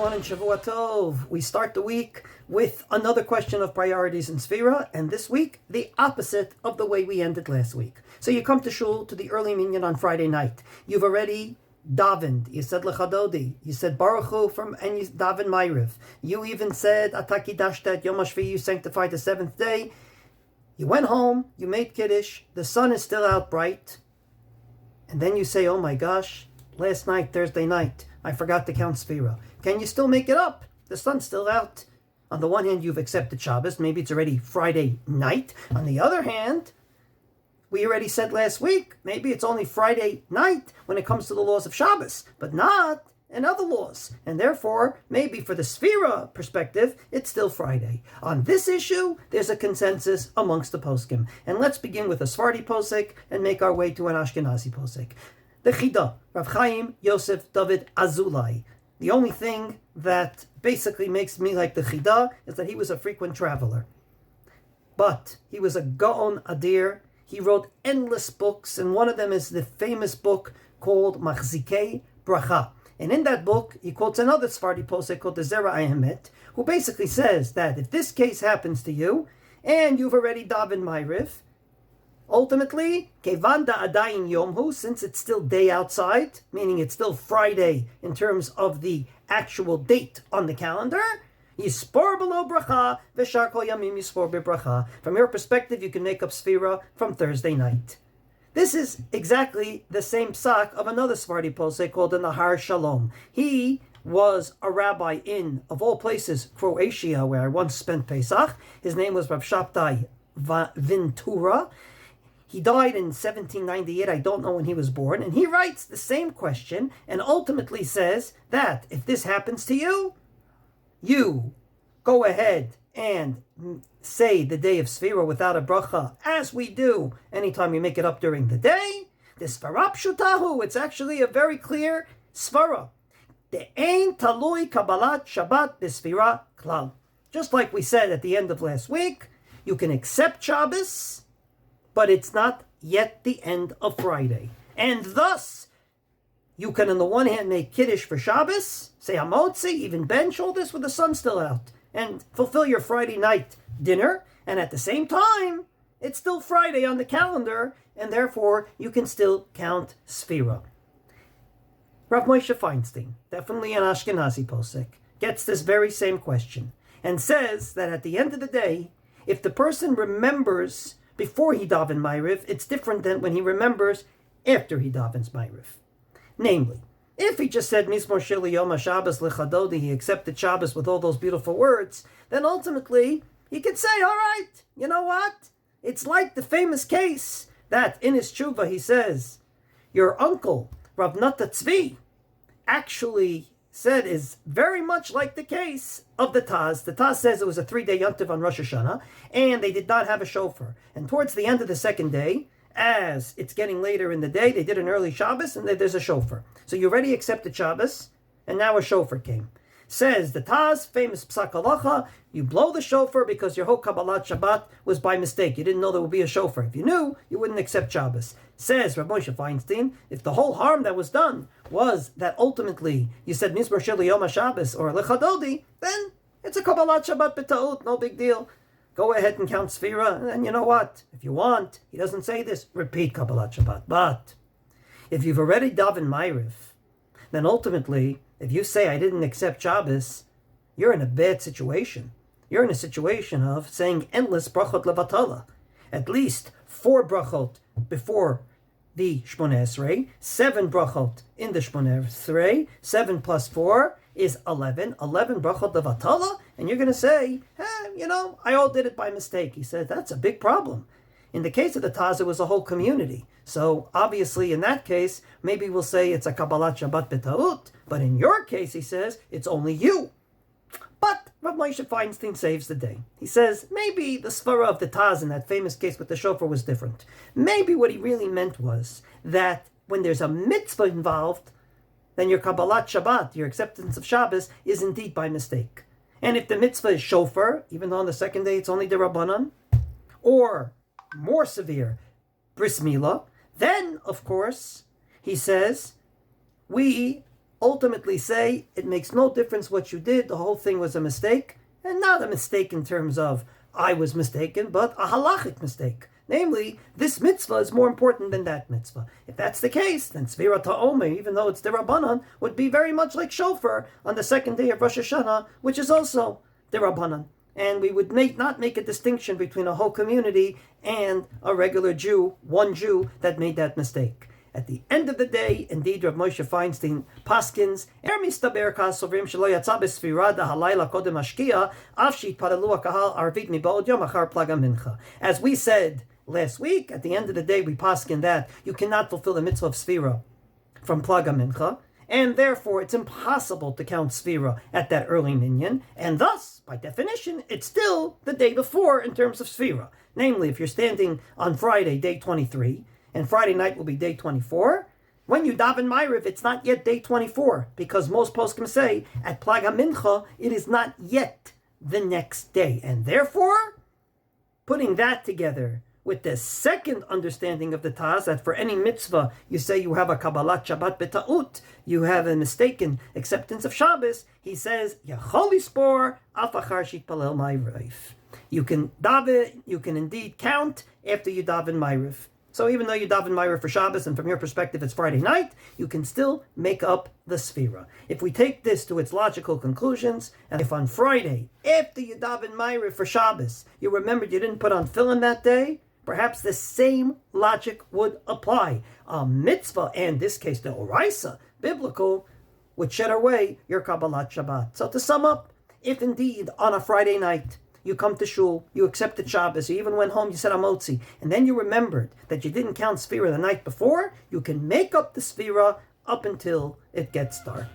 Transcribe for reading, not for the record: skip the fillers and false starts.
everyone, and Shavua Tov. We start the week with another question of priorities in Sefira, and this week, the opposite of the way we ended last week. So you come to shul, to the early minyan on Friday night. You've already davened. You said Lechadodi. You said Baruch Hu, and you davened Maariv. You even said Ataki Dashtet Yom HaShvi, you sanctified the seventh day. You went home, you made Kiddush, the sun is still out bright, and then you say, oh my gosh, last night, Thursday night, I forgot to count Sefira. Can you still make it up? The sun's still out. On the one hand, you've accepted Shabbos. Maybe it's already Friday night. On the other hand, we already said last week, maybe it's only Friday night when it comes to the laws of Shabbos, but not in other laws. And therefore, maybe for the Sefira perspective, it's still Friday. On this issue, there's a consensus amongst the poskim. And let's begin with a Sephardi posek and make our way to an Ashkenazi posek. The Chida, Rav Chaim Yosef David Azulai. The only thing that basically makes me like the Chida is that he was a frequent traveler. But he was a Gaon Adir. He wrote endless books, and one of them is the famous book called Machzikei Bracha. And in that book, he quotes another Sephardi posek called the Zera Ahemet, who basically says that if this case happens to you, and you've already davened Maariv, ultimately, Kevanda Adayin Yomhu, since it's still day outside, meaning it's still Friday in terms of the actual date on the calendar, Yispor below bracha, v'shar kol yamim yispor bebracha. From your perspective, you can make up Sefira from Thursday night. This is exactly the same psak of another Sephardi posek called the Nahar Shalom. He was a rabbi in, of all places, Croatia, where I once spent Pesach. His name was Rav Shabtai Vintura. He died in 1798, I don't know when he was born, and he writes the same question and ultimately says that if this happens to you, you go ahead and say the day of Sefira without a bracha, as we do anytime we make it up during the day. The Sfara Pshutahu, it's actually a very clear Sfara. De'ein talui kabbalat Shabbat b'Sefira klal. Just like we said at the end of last week, you can accept Shabbos, but it's not yet the end of Friday. And thus, you can on the one hand make Kiddush for Shabbos, say Hamotzei, even bench all this with the sun still out, and fulfill your Friday night dinner, and at the same time, it's still Friday on the calendar, and therefore you can still count Sefira. Rav Moshe Feinstein, definitely an Ashkenazi posek, gets this very same question, and says that at the end of the day, if the person remembers before he davened Maariv, it's different than when he remembers after he davens Maariv. Namely, if he just said Mizmor Shili Yom HaShabbos Lechadodi, he accepted Shabbos with all those beautiful words, then ultimately he could say, all right, you know what? It's like the famous case that in his tshuva he says, your uncle, Rav Nata Tzvi, actually said is very much like the case of the Taz. The Taz says it was a 3-day yontiv on Rosh Hashanah, and they did not have a shofar. And towards the end of the second day, as it's getting later in the day, they did an early Shabbos, and there's a shofar. So you already accepted Shabbos, and now a shofar came. Says the Taz, famous Psak Halacha, you blow the shofar because your whole Kabbalat Shabbat was by mistake. You didn't know there would be a shofar. If you knew, you wouldn't accept Shabbos. Says Rav Moshe Feinstein, if the whole harm that was done was that ultimately you said Mizmor Sheli Yom HaShabbos or Lechadodi, then it's a Kabbalat Shabbat b'ta'ut, no big deal. Go ahead and count Sefira, and then you know what? If you want, he doesn't say this, repeat Kabbalat Shabbat. But if you've already davened Maariv, then ultimately, if you say I didn't accept Shabbos, you're in a bad situation. You're in a situation of saying endless brachot levatala. At least 4 brachot before the Shmoneh Esrei, 7 brachot in the Shmoneh Esrei, 7 plus 4 is 11. 11 brachot levatala, and you're going to say, I all did it by mistake. He said, that's a big problem. In the case of the Taz, it was a whole community. So obviously in that case, maybe we'll say it's a Kabbalat Shabbat b'ta'ut, but in your case, he says, it's only you. But Rav Moshe Feinstein saves the day. He says, maybe the Sefira of the Taz in that famous case with the shofar was different. Maybe what he really meant was that when there's a mitzvah involved, then your Kabbalat Shabbat, your acceptance of Shabbos, is indeed by mistake. And if the mitzvah is shofar, even though on the second day it's only the Rabbanan, or more severe, bris milah, then, of course, he says, we ultimately say it makes no difference what you did, the whole thing was a mistake, and not a mistake in terms of I was mistaken, but a halachic mistake. Namely, this mitzvah is more important than that mitzvah. If that's the case, then Sefira Ta'omer, even though it's Derabanan, would be very much like Shofar on the second day of Rosh Hashanah, which is also Derabanan. And we would not make a distinction between a whole community and a regular Jew, one Jew, that made that mistake. At the end of the day, indeed, Rav Moshe Feinstein paskins, mistaber ka'asovrim shelo yatsa b'sefira halayla kodem hashkia, av she'itpalelu ha'kahal arvit miba'od yom achar plaga mincha. As we said last week, at the end of the day, we paskin that you cannot fulfill the mitzvah of Sefira from plaga mincha, and therefore it's impossible to count Sefira at that early minyan, and thus, by definition, it's still the day before in terms of Sefira. Namely, if you're standing on Friday, day 23, and Friday night will be day 24, when you daven Maariv, it's not yet day 24, because most poskim say, at plaga mincha, it is not yet the next day, and therefore, putting that together with the second understanding of the Taz, that for any mitzvah, you say you have a Kabbalat Shabbat beta'ut, you have a mistaken acceptance of Shabbos, he says, Yachol lispor af achar shitpalel Maariv. You can daven, you can indeed count after you daven Maariv. So even though you daven Maariv for Shabbos, and from your perspective it's Friday night, you can still make up the Sefira. If we take this to its logical conclusions, and if on Friday, after you daven Maariv for Shabbos, you remembered you didn't put on tefillin that day, perhaps the same logic would apply. A mitzvah, and in this case the oraisa, biblical, would shed away your Kabbalat Shabbat. So to sum up, if indeed on a Friday night you come to shul, you accepted Shabbos, you even went home, you said Hamotzei, and then you remembered that you didn't count Sefira the night before, you can make up the Sefira up until it gets dark.